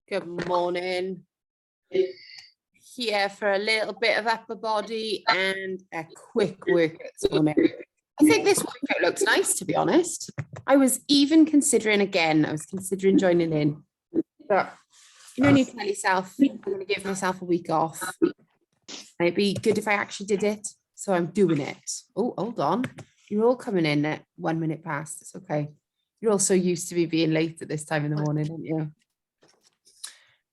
Good morning. Here for a little bit of upper body and a quick workout this morning. I think this workout looks nice, to be honest. I was even considering joining in. But you know, you tell yourself, I'm going to give myself a week off. It'd be good if I actually did it. So I'm doing it. Oh, hold on. You're all coming in at 1 minute past. It's okay. You're all so used to me being late at this time in the morning, aren't you?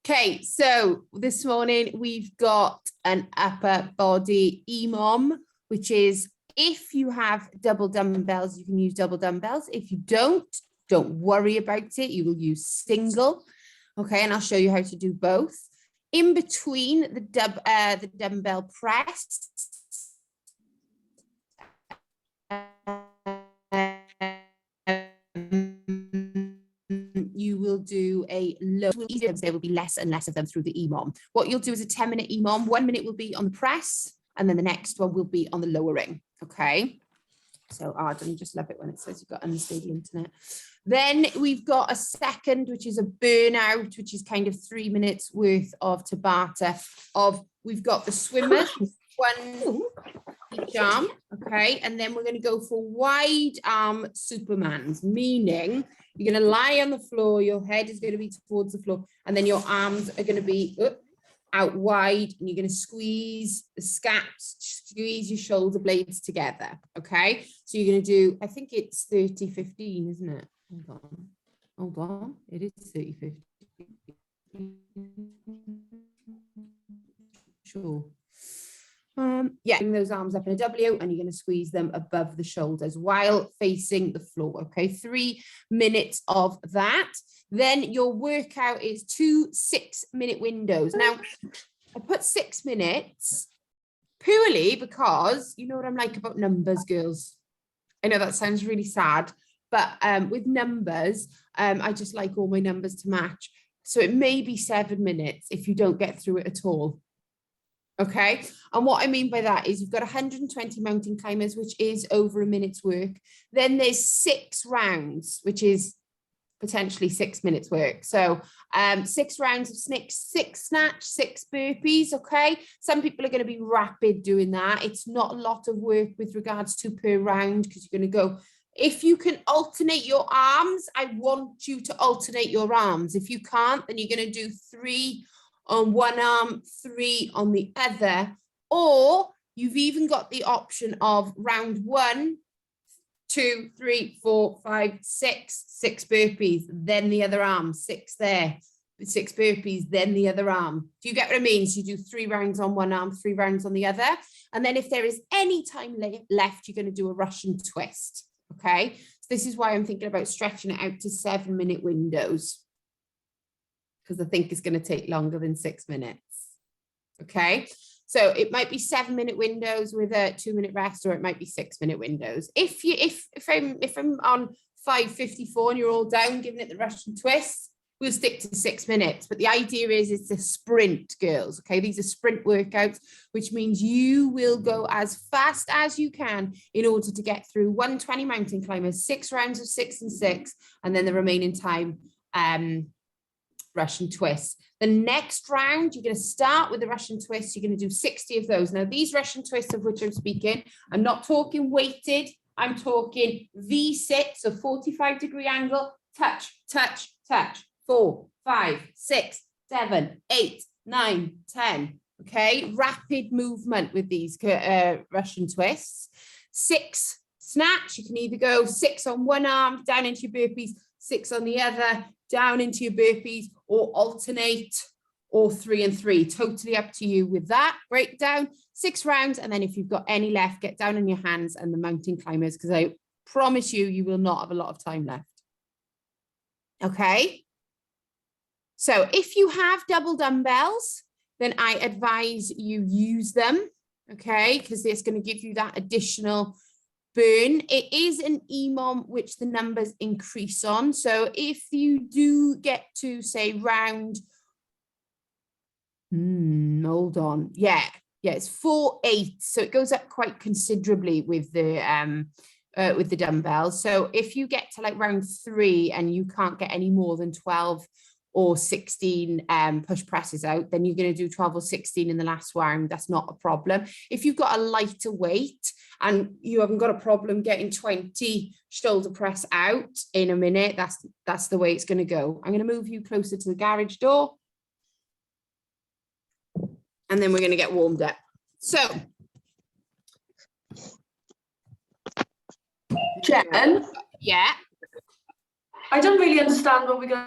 Okay, so this morning we've got an upper body EMOM, which is if you have double dumbbells, you can use double dumbbells. If you don't worry about it. You will use single. Okay, and I'll show you how to do both. In between the dumbbell press, you will do a low, there will be less and less of them through the EMOM. What you'll do is a 10-minute EMOM. 1 minute will be on the press, and then the next one will be on the lowering. Okay. So I just love it when it says you've got unstable internet. Then we've got a second, which is a burnout, which is kind of 3 minutes worth of Tabata. We've got the swimmers, one each arm, okay, and then we're going to go for wide arm Supermans, meaning you're going to lie on the floor, your head is going to be towards the floor, and then your arms are going to be out wide, and you're going to squeeze the scaps, squeeze your shoulder blades together, okay? So you're going to do, I think it's 30-15, isn't it? Hold on, it is 30-15. Sure. Yeah, bring those arms up in a W, and you're going to squeeze them above the shoulders while facing the floor. Okay, 3 minutes of that. Then your workout is 2 6-minute windows. Now, I put 6 minutes purely because you know what I'm like about numbers, girls. I know that sounds really sad, but with numbers, I just like all my numbers to match. So it may be 7 minutes if you don't get through it at all. Okay, and what I mean by that is you've got 120 mountain climbers, which is over a minute's work. Then there's 6 rounds, which is potentially 6 minutes work. So 6 rounds of 6 snatch, 6 burpees. Okay, some people are going to be rapid doing that. It's not a lot of work with regards to per round, because you're going to go, if you can alternate your arms, I want you to alternate your arms. If you can't, then you're going to do 3 on one arm, 3 on the other, or you've even got the option of round 1, 2, 3, 4, 5, 6 burpees, then the other arm, 6 there, 6 burpees, then the other arm. Do you get what I mean? So you do 3 rounds on one arm, 3 rounds on the other. And then if there is any time left, you're going to do a Russian twist. Okay. So this is why I'm thinking about stretching it out to 7-minute windows, because I think it's going to take longer than 6 minutes. Okay, so it might be 7-minute windows with a 2-minute rest, or it might be 6-minute windows. If I'm on 5:54 and you're all down giving it the Russian twist, we'll stick to 6 minutes. But the idea is it's a sprint, girls. Okay, these are sprint workouts, which means you will go as fast as you can in order to get through 120 mountain climbers, 6 rounds of 6 and 6, and then the remaining time Russian twists. The next round, you're going to start with the Russian twists. You're going to do 60 of those. Now, these Russian twists of which I'm speaking, I'm not talking weighted. I'm talking V-sit, so 45-degree angle, touch, touch, touch. 4, 5, 6, 7, 8, 9, 10. Okay, rapid movement with these Russian twists. 6 snatch. You can either go 6 on one arm, down into your burpees, 6 on the other, down into your burpees, or alternate, or 3 and 3. Totally up to you with that breakdown. 6 rounds, and then if you've got any left, get down on your hands and the mountain climbers, because I promise you will not have a lot of time left. Okay, so if you have double dumbbells, then I advise you use them, okay, because it's going to give you that additional burn. It is an EMOM which the numbers increase on. So if you do get to say round, hold on, yeah, it's 4-8, so it goes up quite considerably with the dumbbells. So if you get to like round 3 and you can't get any more than 12 or 16 push presses out, then you're going to do 12 or 16 in the last round. That's not a problem. If you've got a lighter weight and you haven't got a problem getting 20 shoulder press out in a minute, that's the way it's going to go. I'm going to move you closer to the garage door. And then we're going to get warmed up. So, Jen? Yeah? I don't really understand what we're going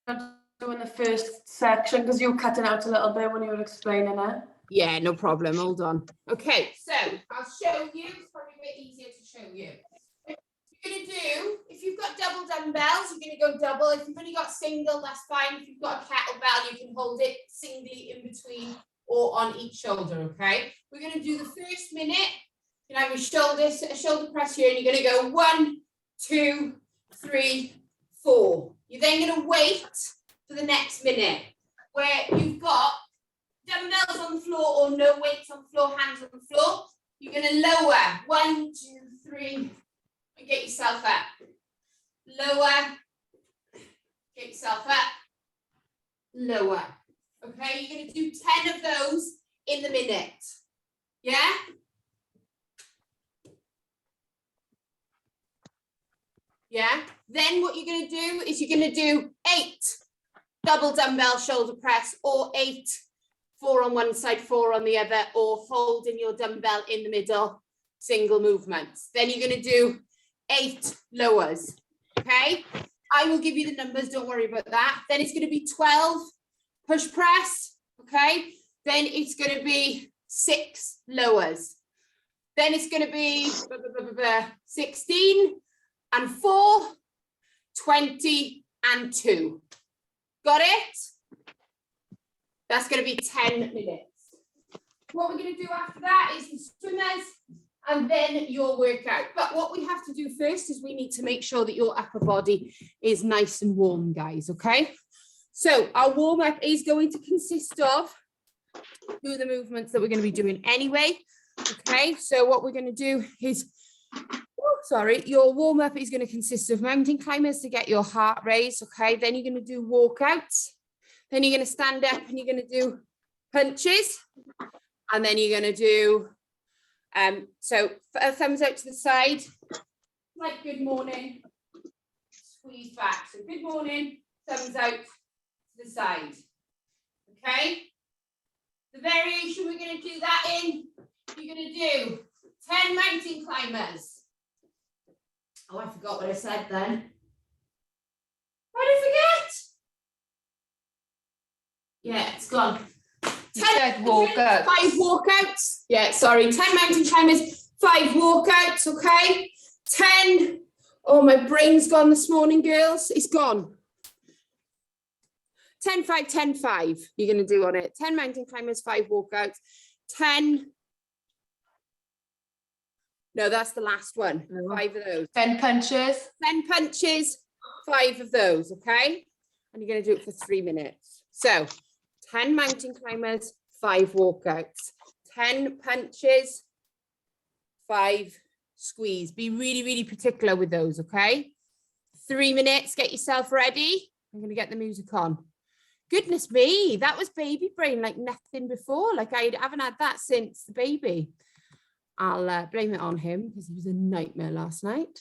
to do in the first section because you were cutting out a little bit when you were explaining it. Yeah, no problem. Hold on. Okay, so I'll show you. It's probably a bit easier to show you. You're going to do, if you've got double dumbbells, you're going to go double. If you've only got single, that's fine. If you've got a kettlebell, you can hold it singly in between or on each shoulder, okay? We're going to do the first minute. You can have your shoulder press here, and you're going to go 1, 2, 3, 4. You're then going to wait for the next minute where you've got dumbbells on the floor or no weights on the floor, hands on the floor. You're going to lower 1, 2, 3, and get yourself up. Lower, get yourself up, lower. Okay, you're going to do 10 of those in the minute. Yeah? Yeah. Then what you're going to do is you're going to do 8 double dumbbell shoulder press, or 8, 4 on one side, 4 on the other, or holding your dumbbell in the middle, single movements. Then you're going to do 8 lowers. Okay. I will give you the numbers. Don't worry about that. Then it's going to be 12 push press. Okay. Then it's going to be 6 lowers. Then it's going to be 16 and 4, 20 and 2. Got it? That's going to be 10 minutes. What we're going to do after that is the swimmers and then your workout. But what we have to do first is we need to make sure that your upper body is nice and warm, guys, okay? So our warm-up is going to consist of the movements that we're going to be doing anyway, okay? So what we're going to do is, your warm-up is going to consist of mountain climbers to get your heart raised, okay? Then you're going to do walkouts. Then you're going to stand up and you're going to do punches. And then you're going to do, so thumbs out to the side, like good morning, squeeze back. So good morning, thumbs out to the side, okay? The variation we're going to do that in, you're going to do 10 mountain climbers. Oh, I forgot what I said then. What did I forget? Yeah, it's gone. 10 walkouts. 5 walkouts. Yeah, sorry. 10 mountain climbers, 5 walkouts, okay? 10. Oh, my brain's gone this morning, girls. It's gone. 10, 5, 10, 5. You're going to do on it. 10 mountain climbers, 5 walkouts. 10. No, that's the last one. 5 of those. 10 punches. 10 punches, 5 of those, okay? And you're going to do it for 3 minutes. So 10 mountain climbers, 5 walkouts, 10 punches, 5 squeeze. Be really, really particular with those, okay? 3 minutes, get yourself ready. I'm going to get the music on. Goodness me, that was baby brain like nothing before. Like I haven't had that since the baby. I'll blame it on him because it was a nightmare last night.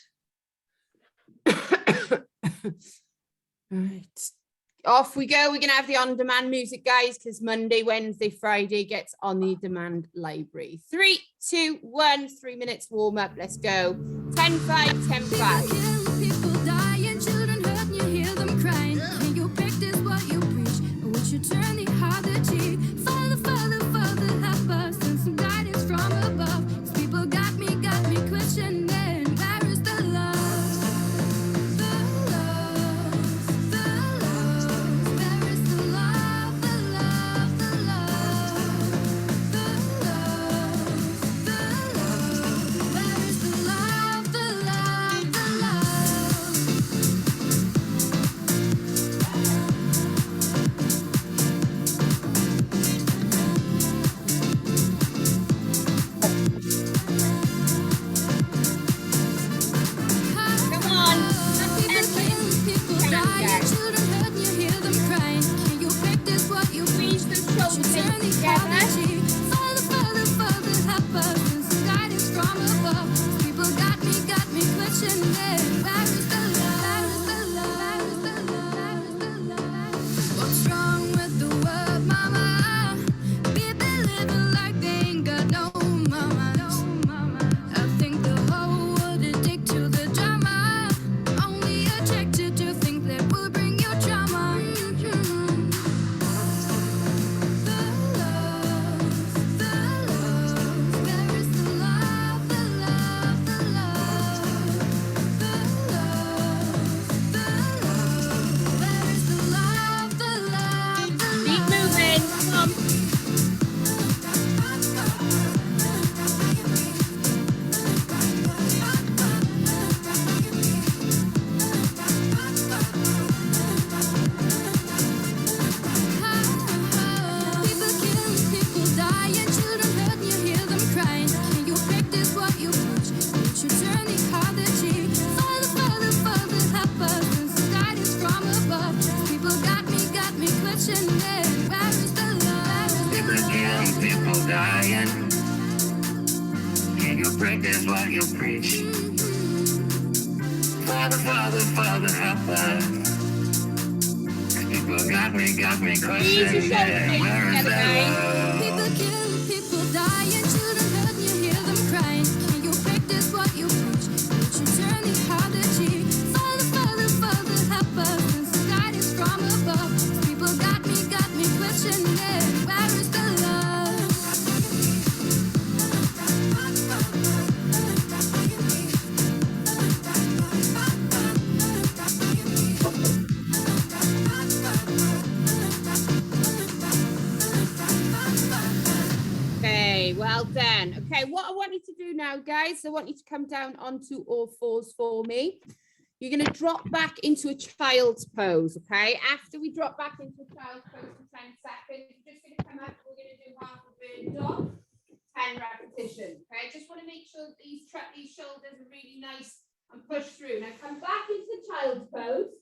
Right. Off we go. We're going to have the on-demand music, guys, because Monday, Wednesday, Friday gets on the demand library. 3, 2, 1, 3 minutes warm up. Let's go. 10, 5, 10, 5. People dying, children hurt, you hear them crying. Can you practice what you preach? Or would you turn the other cheek? Father, Father, Father, help us. Send some guidance from above. These people got me questioning. Where is the love? The love, the love. Where is the love, the love, the love? The love, the love. Where is the love, the love, the love? practice what you preach. Father, Father, Father, help us. People got me questioning, where is the love? People kill, people die, and children hurt, and you hear them crying. Can you practice what you preach? Would you turn the other cheek? Father, Father, Father, help us. And some guidance from above. People got me questioning, where is the love? Okay, well done. Okay, what I want you to do now, guys, I want you to come down onto all fours for me. You're going to drop back into a child's pose, okay? After we drop back into a child's pose for 10 seconds, you're just going to come up, we're going to do half a bird dog, 10 repetitions, okay? Just want to make sure that these shoulders are really nice and push through. Now come back into the child's pose.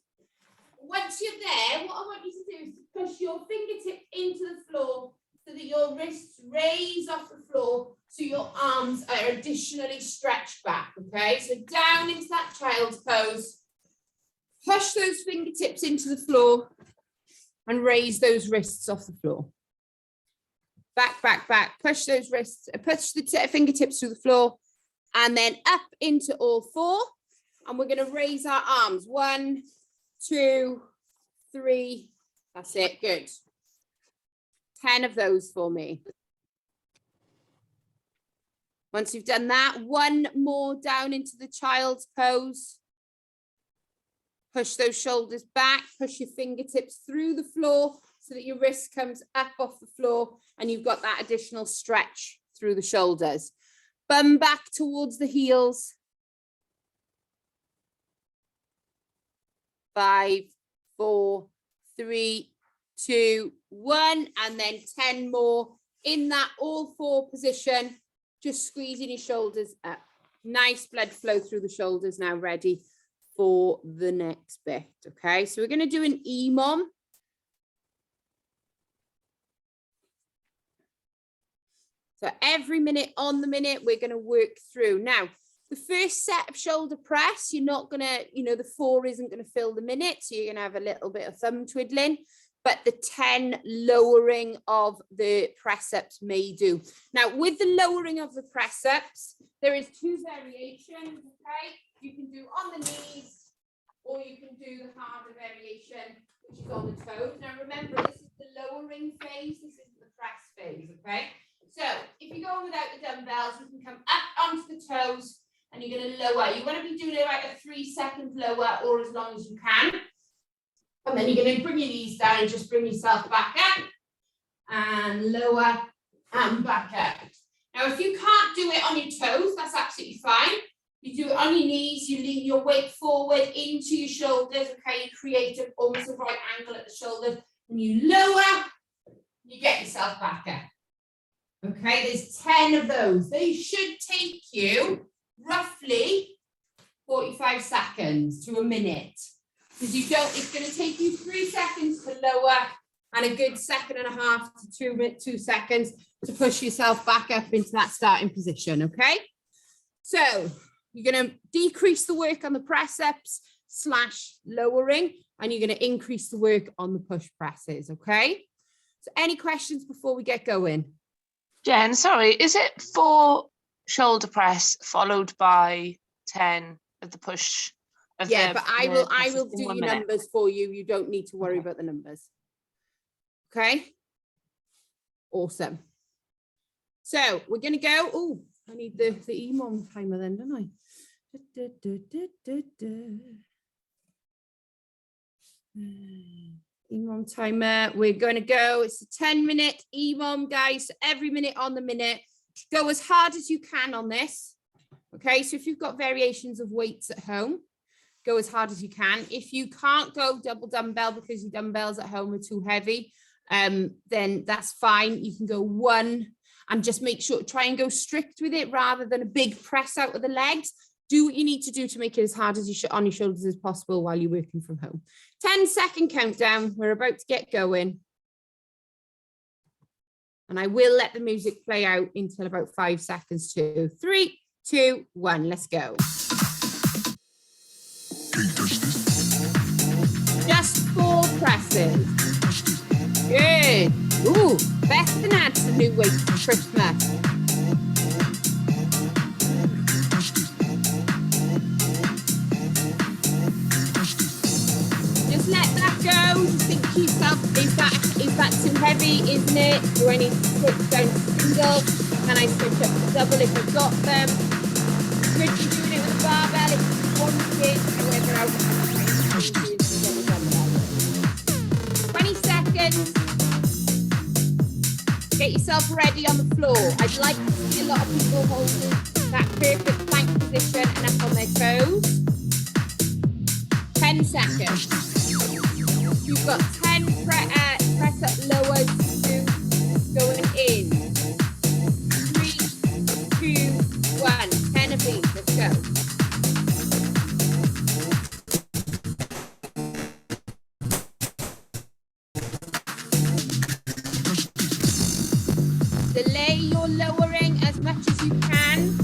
Once you're there, what I want you to do is to push your fingertip into the floor so that your wrists raise off the floor so your arms are additionally stretched back, okay? So down into that child's pose, push those fingertips into the floor and raise those wrists off the floor. Back, back, back, push those wrists, push the fingertips to the floor and then up into all four. And we're gonna raise our arms, 1, 2, 3, that's it, good. 10 of those for me. Once you've done that, one more down into the child's pose. Push those shoulders back, push your fingertips through the floor so that your wrist comes up off the floor and you've got that additional stretch through the shoulders. Bum back towards the heels. 5, 4, 3, 2, 1, and then 10 more in that all four position, just squeezing your shoulders up. Nice blood flow through the shoulders now, ready for the next bit. Okay, so we're going to do an EMOM. So every minute on the minute, we're going to work through. Now, the first set of shoulder press, you're not going to, the 4 isn't going to fill the minute, so you're going to have a little bit of thumb twiddling. But the 10 lowering of the press ups may do. Now, with the lowering of the press ups, there is 2 variations, okay? You can do on the knees, or you can do the harder variation, which is on the toes. Now, remember, this is the lowering phase, this is the press phase, okay? So, if you go without the dumbbells, you can come up onto the toes, and you're gonna lower. You wanna be doing it like a 3-second lower, or as long as you can. And then you're going to bring your knees down and just bring yourself back up and lower and back up. Now, if you can't do it on your toes, that's absolutely fine. You do it on your knees, you lean your weight forward into your shoulders, okay? You create almost a right angle at the shoulders and you lower, you get yourself back up. Okay, there's 10 of those. They should take you roughly 45 seconds to a minute. Because it's going to take you 3 seconds to lower and a good 1.5 to 2 seconds to push yourself back up into that starting position, okay? So you're going to decrease the work on the press ups / lowering, and you're going to increase the work on the push presses, okay? So any questions before we get going? Jen, sorry, is it 4 shoulder press followed by 10 of the push? Yeah, but I will do your numbers for you. You don't need to worry about the numbers. Okay. Awesome. So we're going to go. Oh, I need the EMOM timer then, don't I? EMOM timer. We're going to go. It's a 10-minute EMOM, guys. Every minute on the minute. Go as hard as you can on this. Okay. So if you've got variations of weights at home, go as hard as you can. If you can't go double dumbbell because your dumbbells at home are too heavy, then that's fine. You can go 1 and just make sure, try and go strict with it rather than a big press out of the legs. Do what you need to do to make it as hard as on your shoulders as possible while you're working from home. 10-second countdown. We're about to get going. And I will let the music play out until about 5 seconds. 2, 3, 2, 1, let's go. Just 4 presses. Good. Ooh, best than add some new weights for Christmas. Just let that go. Just think to yourself, is that too heavy, isn't it? Do I need to switch down to single? Can I switch up to double if I've got them? Good for doing it with a barbell if you want it. However, I would 20 seconds. Get yourself ready on the floor. I'd like to see a lot of people holding that perfect plank position and up on their toes. 10 seconds. You've got 10 press up lowers to do going in. 3, 2, 1. 10 of these. Let's go. Delay your lowering as much as you can.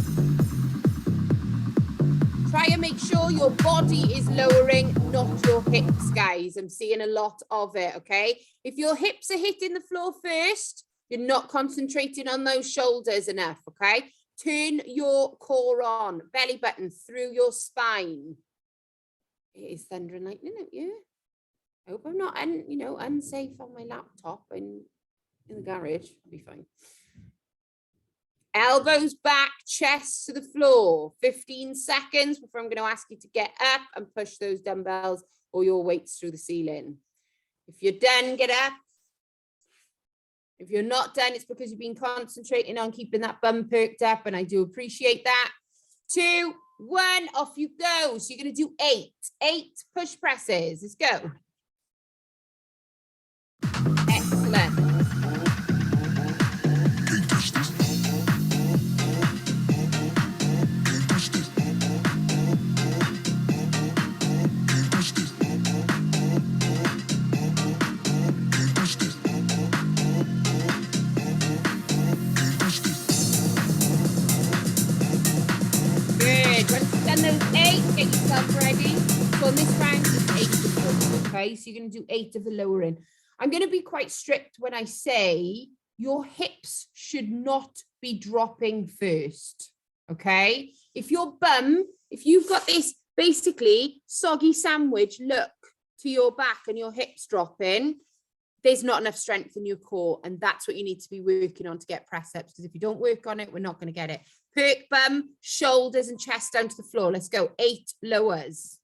Try and make sure your body is lowering, not your hips, guys. I'm seeing a lot of it, okay? If your hips are hitting the floor first, you're not concentrating on those shoulders enough, okay? Turn your core on, belly button through your spine. It is thunder and lightning, isn't it? I hope I'm not, unsafe on my laptop in the garage. I'll be fine. Elbows back, chest to the floor. 15 seconds before I'm going to ask you to get up and push those dumbbells or your weights through the ceiling. If you're done, get up. If you're not done, it's because you've been concentrating on keeping that bum perked up, and I do appreciate that. 2, 1, off you go. So you're going to do 8 push presses. Let's go. Excellent. Those 8, get yourself ready. So on this round, it's 8 of them, okay? So you're going to do 8 of the lowering. I'm going to be quite strict when I say your hips should not be dropping first, okay? If you've got this basically soggy sandwich look to your back and your hips dropping, there's not enough strength in your core, and that's what you need to be working on to get press ups, because if you don't work on it, we're not going to get it. Perk bum, shoulders and chest down to the floor. Let's go. 8 lowers.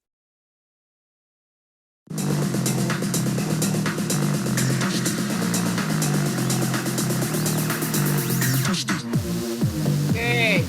Good.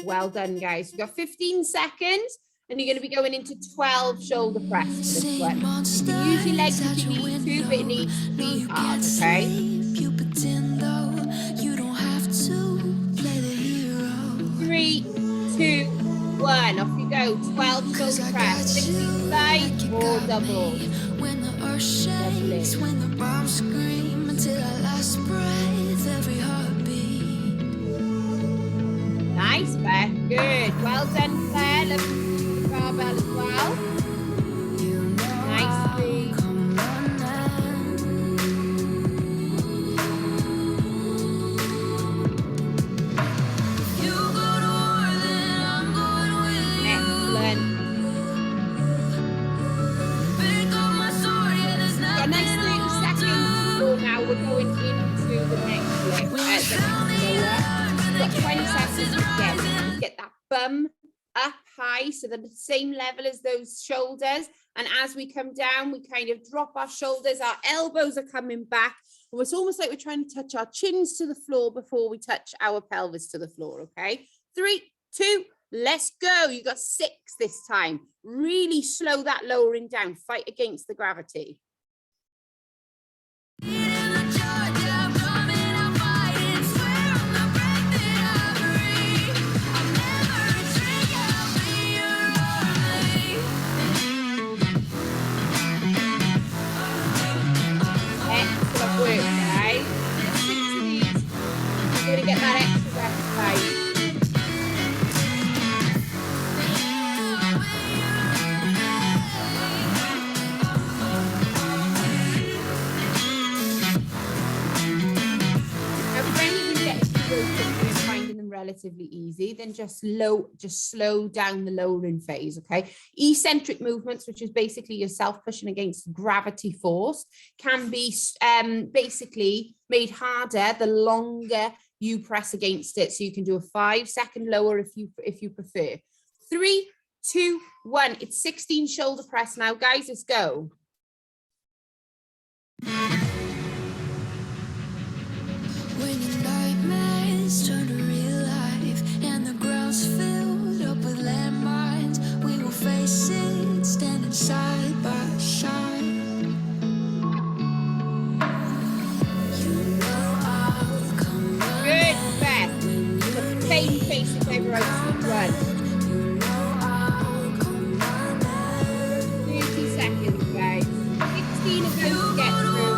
Well done, guys. We've got 15 seconds and you're going to be going into 12 shoulder press for this one. You can use your legs if you need to, but it needs to be hard, okay? You pretend though you don't have to play the hero. 3, 2, 1. Off you go. 12 shoulder press. 16 side or double. When the earth shakes, when the bombs scream, until our last breath, every heartbeat. Nice, Beth. Good. Well done, Claire. Love the barbell as well. Nicely. Excellent. Got a nice 30 seconds. So now we're going into the next lift. We've got 20 seconds again. Get that bum up high, so they're the same level as those shoulders. And as we come down, we kind of drop our shoulders, our elbows are coming back. And it's almost like we're trying to touch our chins to the floor before we touch our pelvis to the floor, okay? 3, 2, Let's go. You got 6 this time. Really slow that lowering down. Fight against the gravity. Excellent work, guys. Just 6 of these. You're going to get that extra exercise. Relatively easy, then just slow down the lowering phase. Okay, eccentric movements, which is basically yourself pushing against gravity force, can be basically made harder the longer you press against it. So you can do a 5-second lower if you prefer. 3, 2, 1. It's 16 shoulder press now, guys. Let's go. When your nightmares turn to real life and the ground's filled up with landmines, we will face it standing side by side. You know I'll come running. Good, Beth. The same face if they were out to run. You know I'll come running. 30 seconds, guys. 16 of those to get through.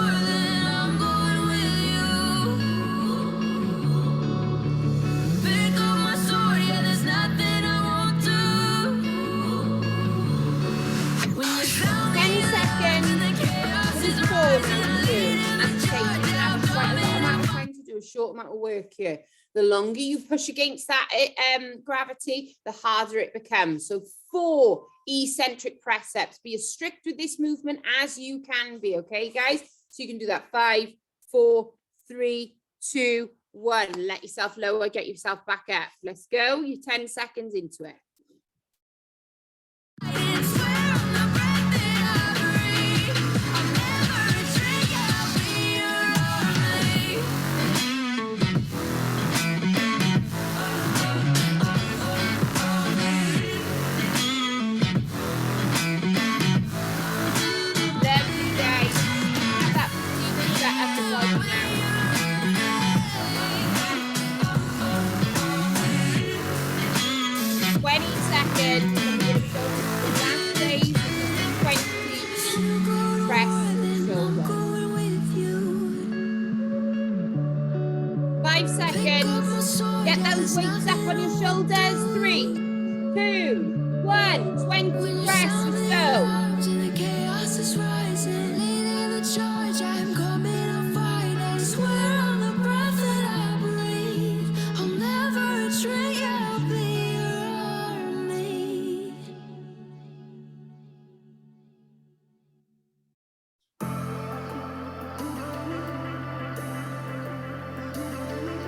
A short amount of work here. The longer you push against that gravity, the harder it becomes. So 4 eccentric press ups. Be as strict with this movement as you can be, okay, guys? So you can do that 5, 4, 3, 2, 1. Let yourself lower, get yourself back up. Let's go. You're 10 seconds into it. Get those weights up on your shoulders. 3, 2, 1. 20 press. Let's go.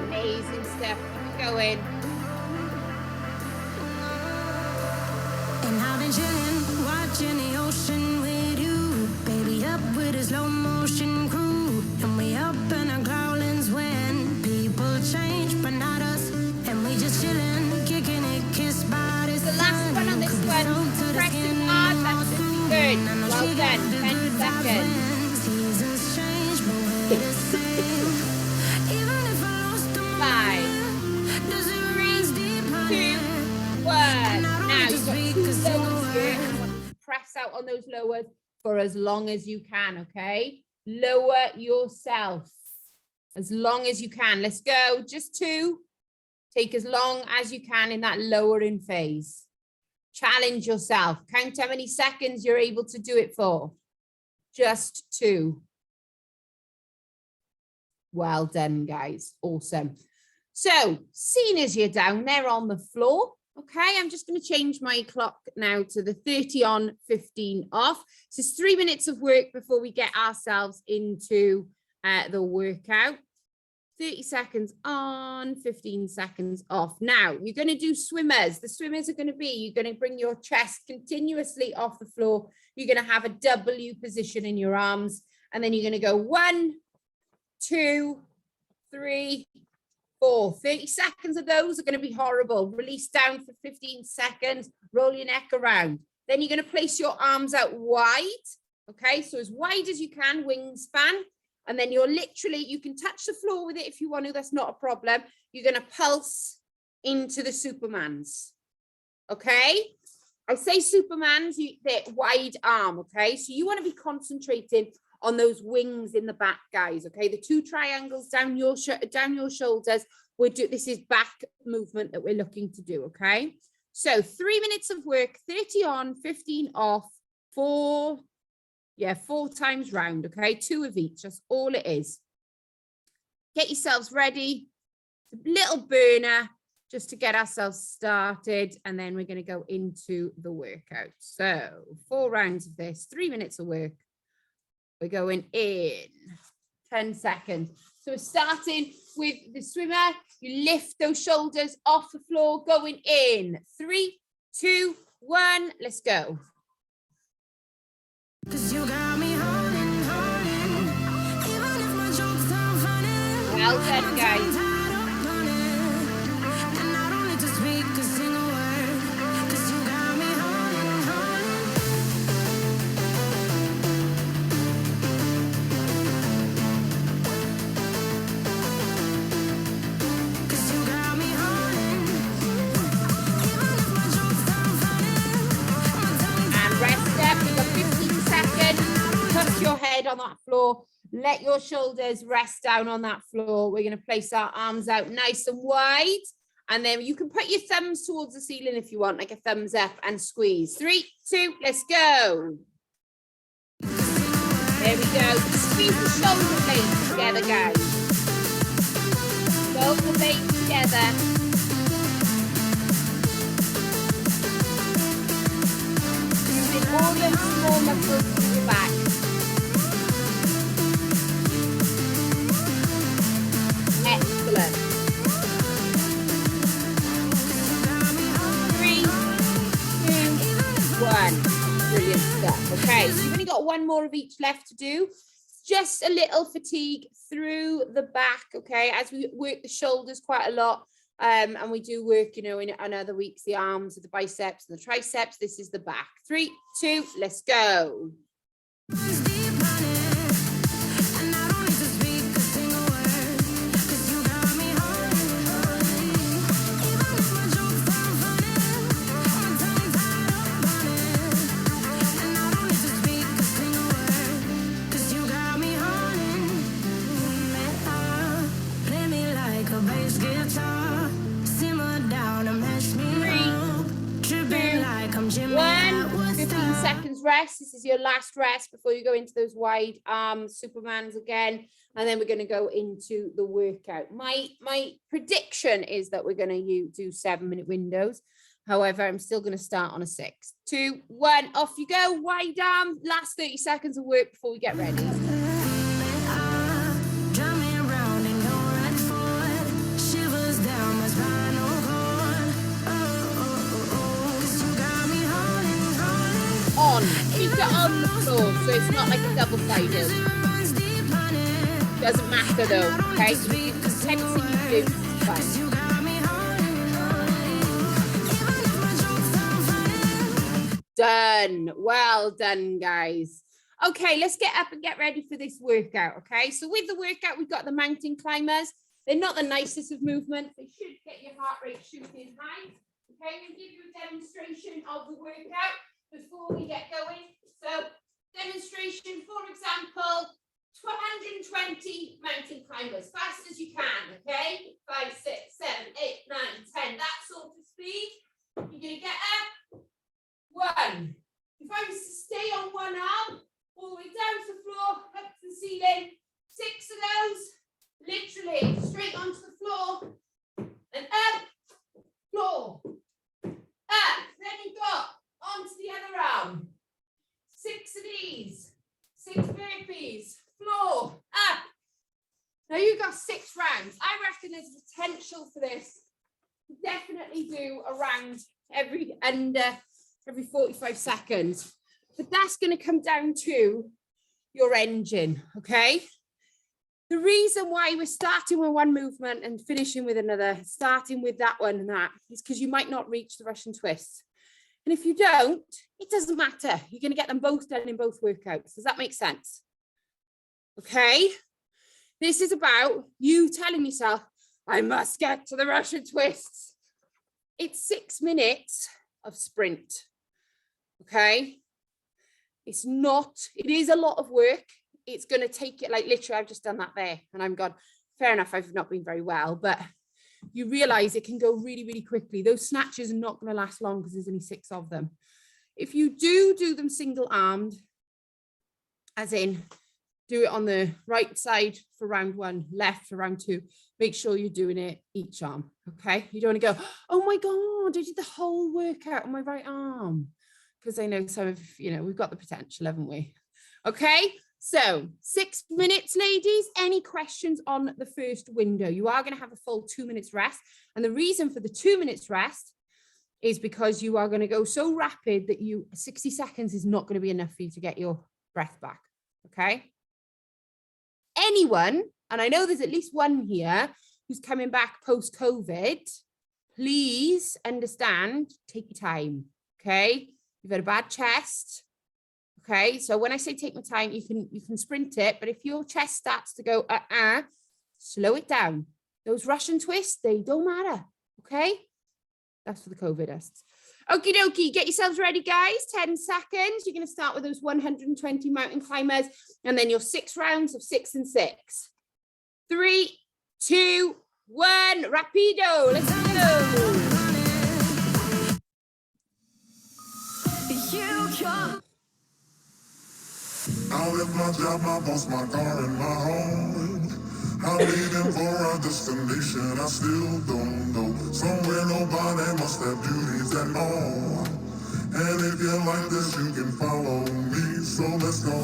Amazing stuff. Keep going. And I've been chilling, watching the ocean with you, baby, up with a slow motion crew, and we up in our growlings when people change, but not us, and we just chilling, kicking it, kissed by this. The last one on this one. Pressing hard. That's good. Well done. 10 seconds. Seasons change, but we're the same. Even if I lost them, 5, does it raise deep, 2, honey? 1. Now you've got 2 lowers here. I want you to press out on those lowers for as long as you can, okay? Lower yourself as long as you can. Let's go. Just 2. Take as long as you can in that lowering phase. Challenge yourself. Count how many seconds you're able to do it for. Just 2. Well done, guys. Awesome. So, seeing as you're down there on the floor, okay, I'm just going to change my clock now to the 30 on, 15 off. So it's 3 minutes of work before we get ourselves into the workout. 30 seconds on, 15 seconds off. Now, you're going to do swimmers. The swimmers are going to be, you're going to bring your chest continuously off the floor. You're going to have a W position in your arms. And then you're going to go 1, 2, 3, 4. 30 seconds of those are going to be horrible. Release down for 15 seconds, roll your neck around. Then you're going to place your arms out wide. Okay, so as wide as you can, wingspan. And then you're literally, you can touch the floor with it if you want to, that's not a problem. You're going to pulse into the Supermans. Okay, I say Supermans, they're wide arm. Okay, so you want to be concentrating on those wings in the back, guys. Okay, the 2 triangles down your shoulders. This is back movement that we're looking to do. Okay, so 3 minutes of work, 30 on, 15 off, 4 times round. Okay, 2 of each. That's all it is. Get yourselves ready. It's a little burner just to get ourselves started, and then we're going to go into the workout. So 4 rounds of this, 3 minutes of work. We're going in 10 seconds. So we're starting with the swimmer. You lift those shoulders off the floor, going in. 3, 2, 1, let's go. Well done, guys. Your head on that floor, let your shoulders rest down on that floor. We're going to place our arms out nice and wide, and then you can put your thumbs towards the ceiling if you want, like a thumbs up, and squeeze. 3, 2, let's go. There we go. Squeeze the shoulder blades together, guys. Shoulder blades together. Using all the small muscles in your back. Excellent. 3, 2, 1. Brilliant stuff. Okay, so you've only got 1 more of each left to do. Just a little fatigue through the back, okay, as we work the shoulders quite a lot. And we do work, you know, on other weeks, the arms, the biceps, and the triceps. This is the back. 3, 2, let's go. Rest. This is your last rest before you go into those wide arm Supermans again, and then we're going to go into the workout. My prediction is that we're going to do 7-minute windows. However, I'm still going to start on a 6, 2, 1, off you go. Wide arm, last 30 seconds of work before we get ready. On. Keep it on the floor so it's not like a double-sided. Doesn't matter though, okay? You can anything you do, it's fine. Done. Well done, guys. Okay, let's get up and get ready for this workout, okay? So with the workout, we've got the mountain climbers. They're not the nicest of movements. They should get your heart rate shooting high. Okay, we'll give you a demonstration of the workout before we get going. So demonstration, for example, 120 mountain climbers, fast as you can, okay? 5, 6, 7, 8, 9, 10, that sort of speed. You're gonna get up. 1. If I was to stay on one arm, all the way down to the floor, up to the ceiling, 6 of those, literally straight onto the floor, and up, floor, up. Then you've got onto the other arm. 6 of these, 6 burpees, floor, up. Now you've got 6 rounds. I reckon there's potential for this. Definitely do a round every 45 seconds. But that's going to come down to your engine, okay? The reason why we're starting with one movement and finishing with another, starting with that one and that, is because you might not reach the Russian twist. And if you don't, it doesn't matter. You're going to get them both done in both workouts. Does that make sense? Okay. This is about you telling yourself, I must get to the Russian twists. It's 6 minutes of sprint. Okay. It's not, it is a lot of work. It's going to take it, like literally, I've just done that there and I'm gone, fair enough, I've not been very well, but you realize it can go really, really quickly. Those snatches are not going to last long because there's only 6 of them. If you do them single armed, as in do it on the right side for round 1, left for round 2, make sure you're doing it each arm. Okay. You don't want to go, oh my God, I did the whole workout on my right arm. Because I know some of, we've got the potential, haven't we? Okay. So 6 minutes, ladies. Any questions on the first window? You are going to have a full 2 minutes rest. And the reason for the 2 minutes rest is because you are going to go so rapid that 60 seconds is not going to be enough for you to get your breath back. Okay. Anyone, and I know there's at least one here who's coming back post-COVID, please understand, take your time. Okay. You've had a bad chest. Okay, so when I say take my time, you can sprint it, but if your chest starts to go, slow it down. Those Russian twists, they don't matter. Okay, that's for the COVIDists. Okie dokie, get yourselves ready, guys. 10 seconds. You're going to start with those 120 mountain climbers, and then your 6 rounds of 6 and 6. 3, 2, 1, rapido. Let's go. I left my job, my boss, my car, and my home. I'm leaving for a destination I still don't know. Somewhere nobody must have duties at all. And if you like this, you can follow me. So let's go,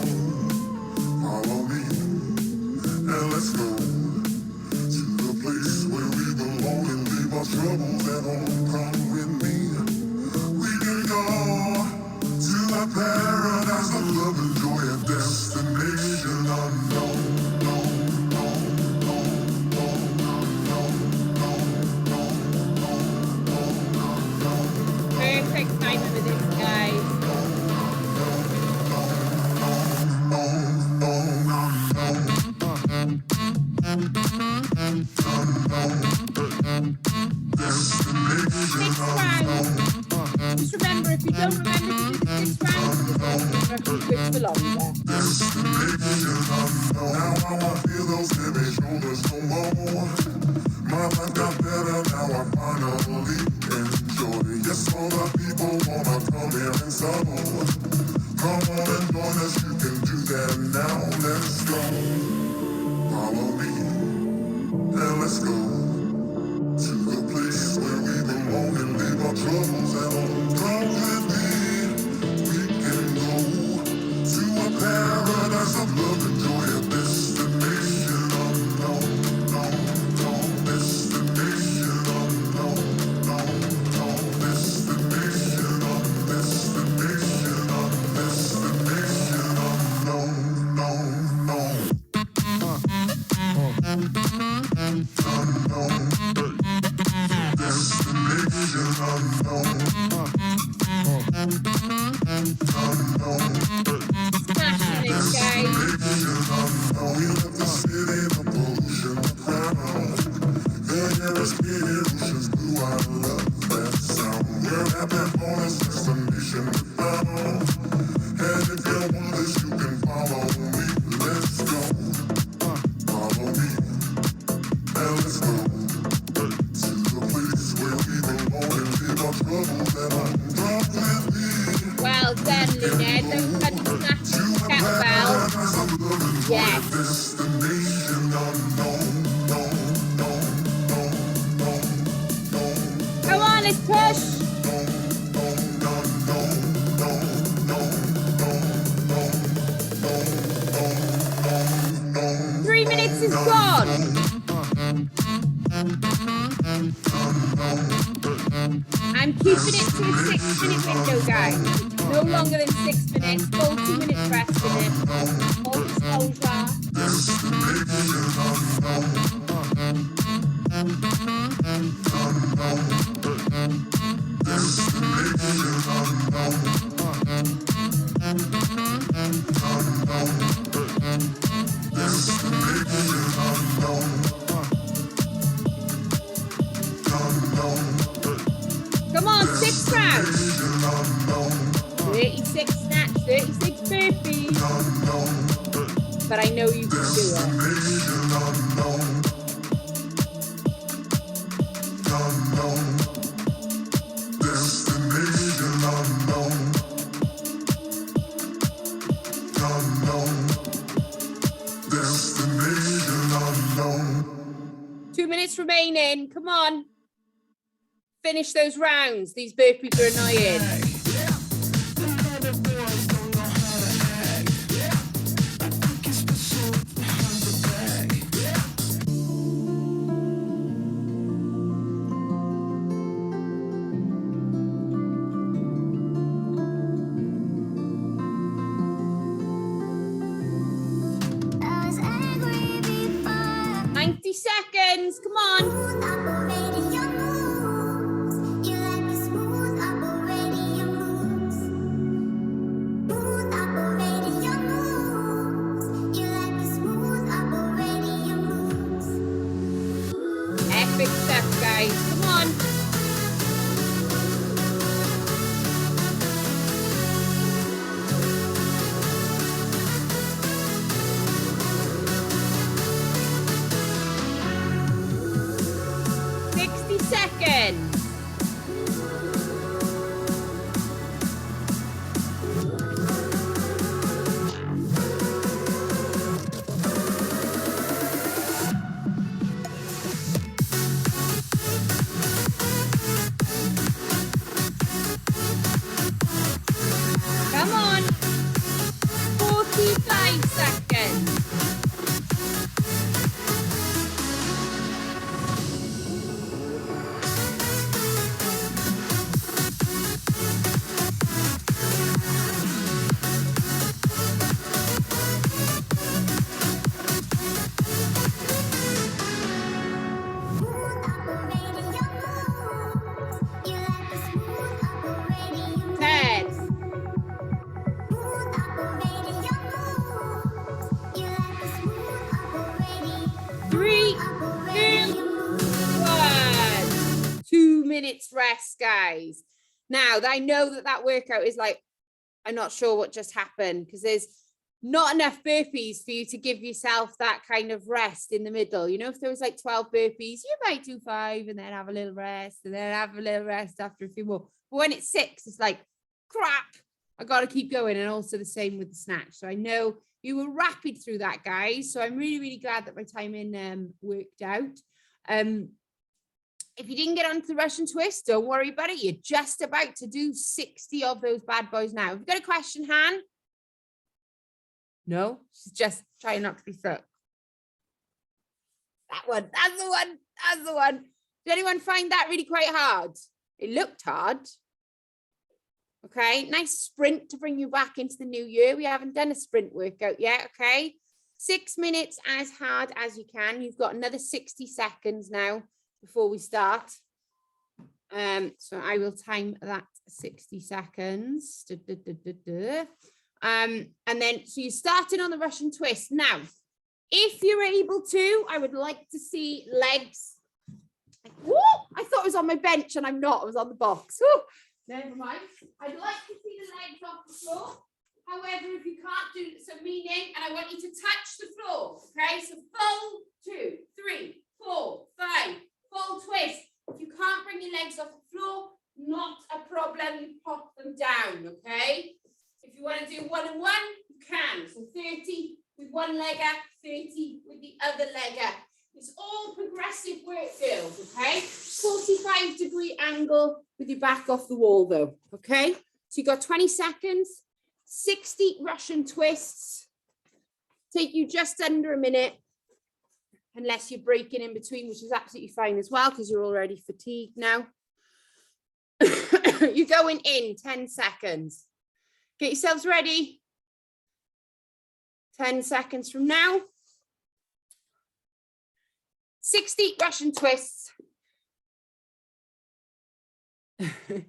follow me, and let's go to the place where we belong and leave our troubles at home. Come with me, we can go to a paradise of love and joy, a destination unknown. Perfect time for this, guys. Just remember, if you don't remember to do the 6 rounds, it's for longer. Now I won't feel those heavy shoulders no more. My life got better, now I finally enjoy. Yes, all the people wanna come here and settle. Come on and join us, you can do that now. Let's go, follow me, and let's go to the place where we belong and leave our troubles at home. Come with me, we can go to a paradise of love and joy, a destination unknown, destination unknown, destination Smashing it, guys. We left the city, the pollution, the crowd. The air is clear, oceans blue, I love that sound. We're at that bonus destination we found. And if you want this, you can follow me. Let's go, follow me, and let's go to the place where we belong and leave our troubles at home. Come with me. Well done, Lynette. Those good snatches, kettlebell. Yes. Destination unknown, Come on, let's push. 3 minutes is gone. I'm keeping it to a 6-minute window, guys. No longer than 6 minutes. Full 2 minutes rest in it. Full exposure. Come on, 6 rounds. 36 snatch, 36 burpees. But I know you can do it. Remaining. Come on. Finish those rounds. These burpees are annoying. Seconds, come on. Epic stuff, guys. Come on. Seconds. Come on. 45 seconds. Rest, guys. Now I know that workout is like, I'm not sure what just happened because there's not enough burpees for you to give yourself that kind of rest in the middle. You know, if there was like 12 burpees, you might do 5 and then have a little rest and then have a little rest after a few more. But when it's 6, it's like, crap, I got to keep going. And also the same with the snatch. So I know you were rapid through that, guys. So I'm really, really glad that my timing worked out. If you didn't get onto the Russian twist, don't worry about it. You're just about to do 60 of those bad boys now. Have you got a question, Han? No, she's just trying not to be stuck. That one, that's the one, that's the one. Did anyone find that really quite hard? It looked hard. Okay, nice sprint to bring you back into the new year. We haven't done a sprint workout yet, okay? 6 minutes as hard as you can. You've got another 60 seconds now before we start. So I will time that 60 seconds. And then, so you're starting on the Russian twist. Now, if you're able to, I would like to see legs. Whoa, I thought it was on my bench and I'm not, I was on the box. Whoa, never mind. I'd like to see the legs off the floor. However, if you can't do so, meaning, and I want you to touch the floor, okay? So full 2, 3, 4, 5, full twist. If you can't bring your legs off the floor, not a problem, you pop them down, okay? If you want to do 1 and 1, you can. So 30 with one legger, 30 with the other legger. It's all progressive work, girls, okay? 45-degree angle with your back off the wall, though, okay? So you got 20 seconds, 60 Russian twists. Take you just under a minute, unless you're breaking in between, which is absolutely fine as well, because you're already fatigued now. You're going in 10 seconds. Get yourselves ready. 10 seconds from now, 60 Russian twists.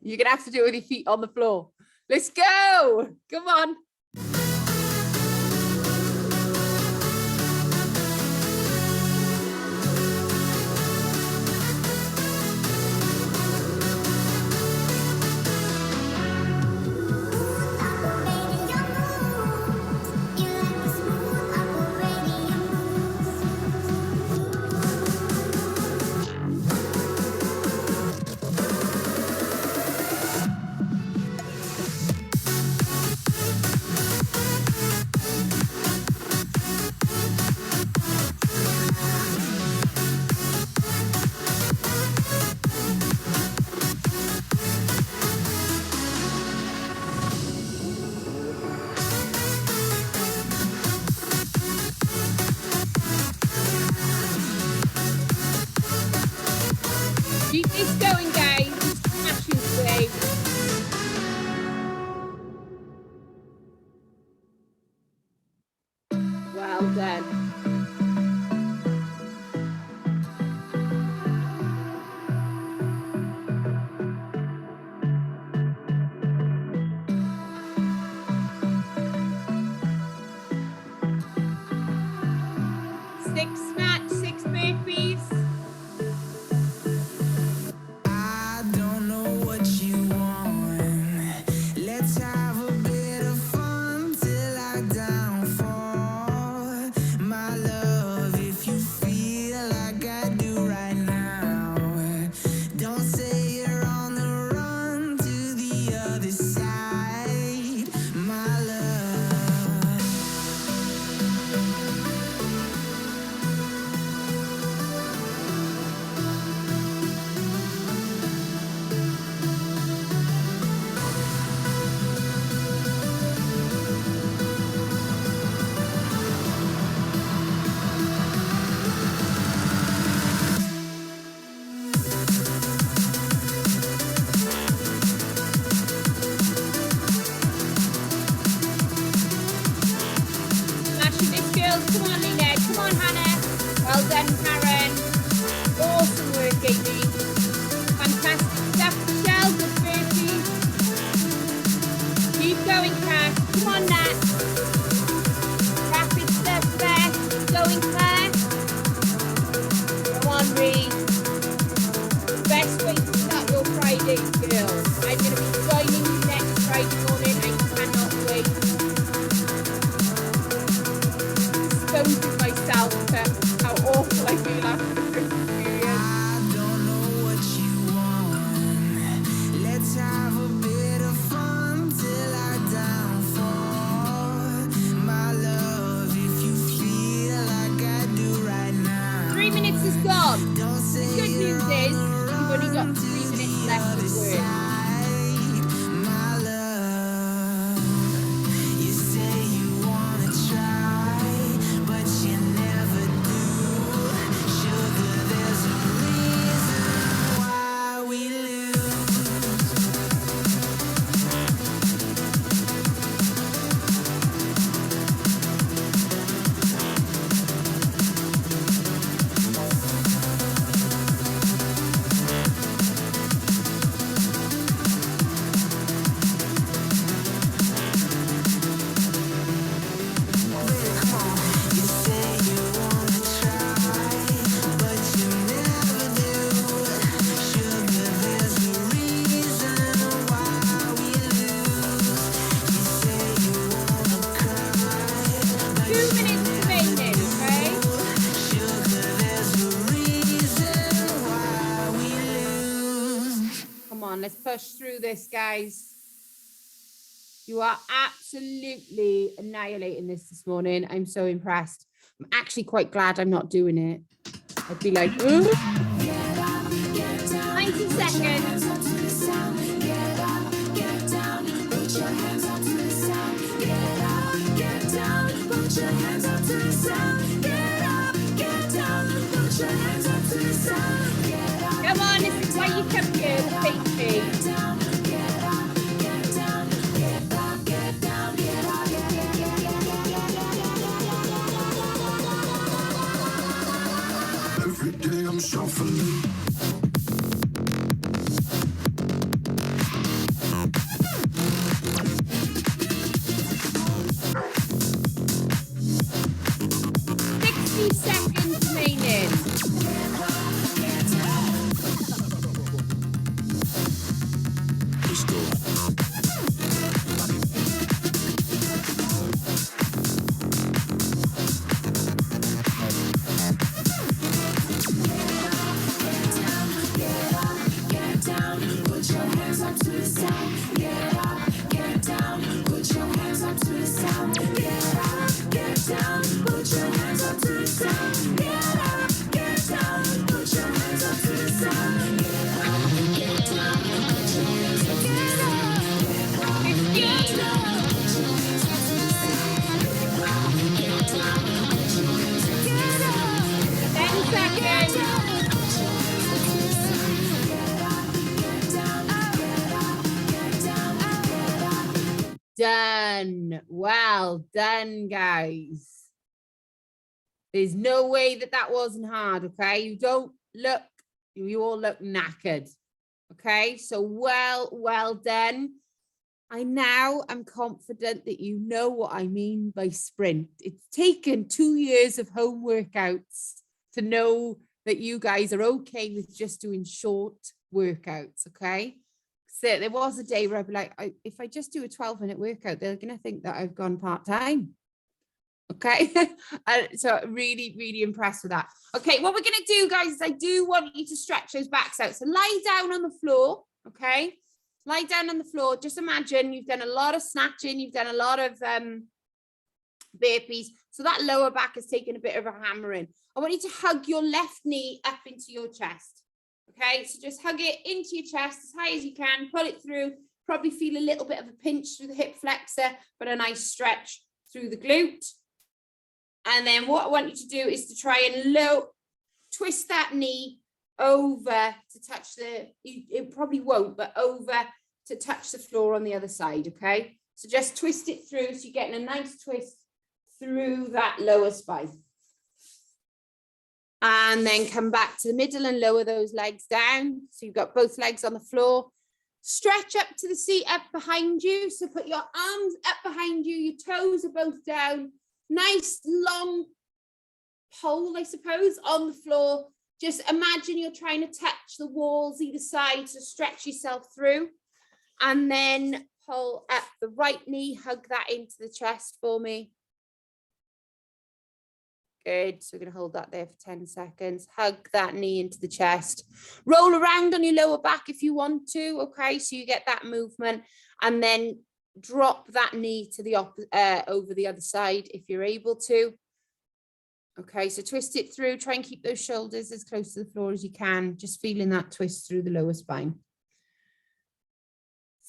You're gonna have to do it with your feet on the floor. Let's go. Come on. Keep this going, guys. Smashing today. Well done. Six snatch, 6 burpees. I don't know what you want. Let's have a bit of fun till I downfall. My love, if you feel like I do right now, don't say you're on the run to the other side. My love. Smashing this, girls. Come on, Lena. Come on, Hannah. Well done, Karen. Awesome work, Amy. Fantastic stuff, Michelle. Good burpees. Keep going, Kat. Come on, Nat. Rapid stuff there. Keep going, Claire. Come on, Reed. Best way to start your Fridays, girls. I'm going to be joining you next Friday morning. I cannot wait. Stoned with myself to how awful I feel after the Christmas period. I don't know what you want. Let's have a bit of fun till I downfall. My love, if you feel like I do right now, 3 minutes is gone. don't say The good news is you've only got 3 minutes left to work. my love. You say you wanna try, but you never do. Sugar, there's a reason why we lose. You say you wanna try, but you never do. Sugar, there's a reason why we lose. You say you wanna cry, but 2 minutes remaining, okay? sugar, there's a reason why we lose. Come on, let's push through this, guys. You are absolutely annihilating this morning. I'm so impressed. I'm actually quite glad I'm not doing it. I'd be like, "Ugh." 90 seconds. Come on, this is why you come here, the baby. Every day to the sound. Get up, get down, put your hands up to the sound. Get up, get down, put your hands up to the sound. Get up, get down, put your hands up to the sound. Get up, get down, put your hands up to the sound. Get up, get down, put your hands up to the sound. 10 seconds. Get up, put your hands up to the sound. Get up, get down, get up, get down, get up. Done. Well done, guys. There's no way that that wasn't hard, okay? You don't look, you all look knackered, okay? So well done. I now am confident that you know what I mean by sprint. It's taken 2 years of home workouts to know that you guys are okay with just doing short workouts, okay? So there was a day where I'd be like, if I just do a 12-minute workout, they're going to think that I've gone part-time. Okay, so really impressed with that. Okay, what we're going to do, guys, is I do want you to stretch those backs out. So lie down on the floor, okay? Lie down on the floor. Just imagine you've done a lot of snatching, you've done a lot of burpees. So that lower back has taken a bit of a hammering. I want you to hug your left knee up into your chest. Okay, so just hug it into your chest as high as you can, pull it through, probably feel a little bit of a pinch through the hip flexor, but a nice stretch through the glute. And then what I want you to do is to try and twist that knee over to touch it probably won't, but over to touch the floor on the other side, okay? So just twist it through so you're getting a nice twist through that lower spine. And then come back to the middle and lower those legs down. So you've got both legs on the floor. Stretch up to the seat up behind you. So put your arms up behind you. Your toes are both down. Nice long pole, I suppose, on the floor. Just imagine you're trying to touch the walls either side. So stretch yourself through. And then pull up the right knee. Hug that into the chest for me. Good. So we're going to hold that there for 10 seconds. Hug that knee into the chest. Roll around on your lower back if you want to. Okay, so you get that movement, and then drop that knee to the over the other side if you're able to. Okay, so twist it through. Try and keep those shoulders as close to the floor as you can. Just feeling that twist through the lower spine.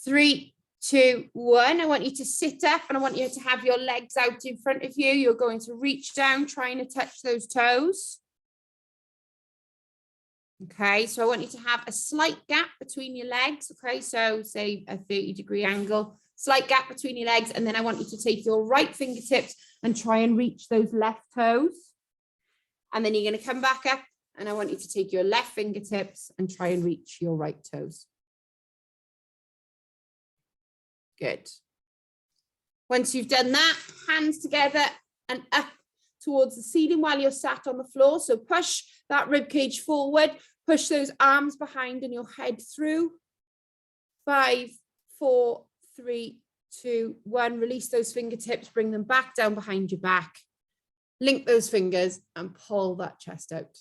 3, 2, 1. I want you to sit up and I want you to have your legs out in front of you. You're going to reach down, trying to touch those toes. Okay, so I want you to have a slight gap between your legs. Okay, so say a 30-degree angle, slight gap between your legs. And then I want you to take your right fingertips and try and reach those left toes. And then you're going to come back up and I want you to take your left fingertips and try and reach your right toes. Good. Once you've done that, hands together and up towards the ceiling while you're sat on the floor. So push that rib cage forward, push those arms behind and your head through. 5, 4, 3, 2, 1. Release those fingertips, bring them back down behind your back. Link those fingers and pull that chest out.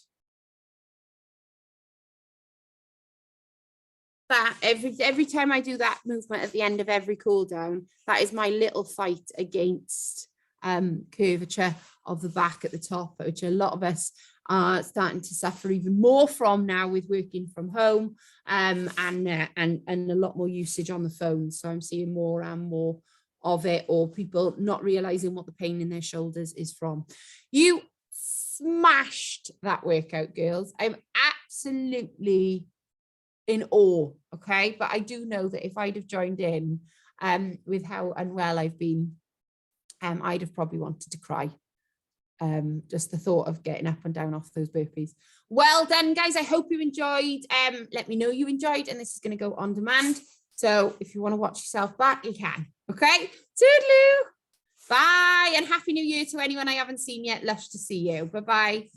That every time I do that movement at the end of every cool down, that is my little fight against curvature of the back at the top, which a lot of us are starting to suffer even more from now with working from home and a lot more usage on the phone. So I'm seeing more and more of it, or people not realizing what the pain in their shoulders is from. You smashed that workout, girls. I'm absolutely in awe, okay? But I do know that if I'd have joined in with how unwell I've been, I'd have probably wanted to cry. Just the thought of getting up and down off those burpees. Well done, guys. I hope you enjoyed. Let me know you enjoyed, and this is going to go on demand. So if you want to watch yourself back, you can. Okay? Toodaloo. Bye, and Happy New Year to anyone I haven't seen yet. Lush to see you. Bye-bye.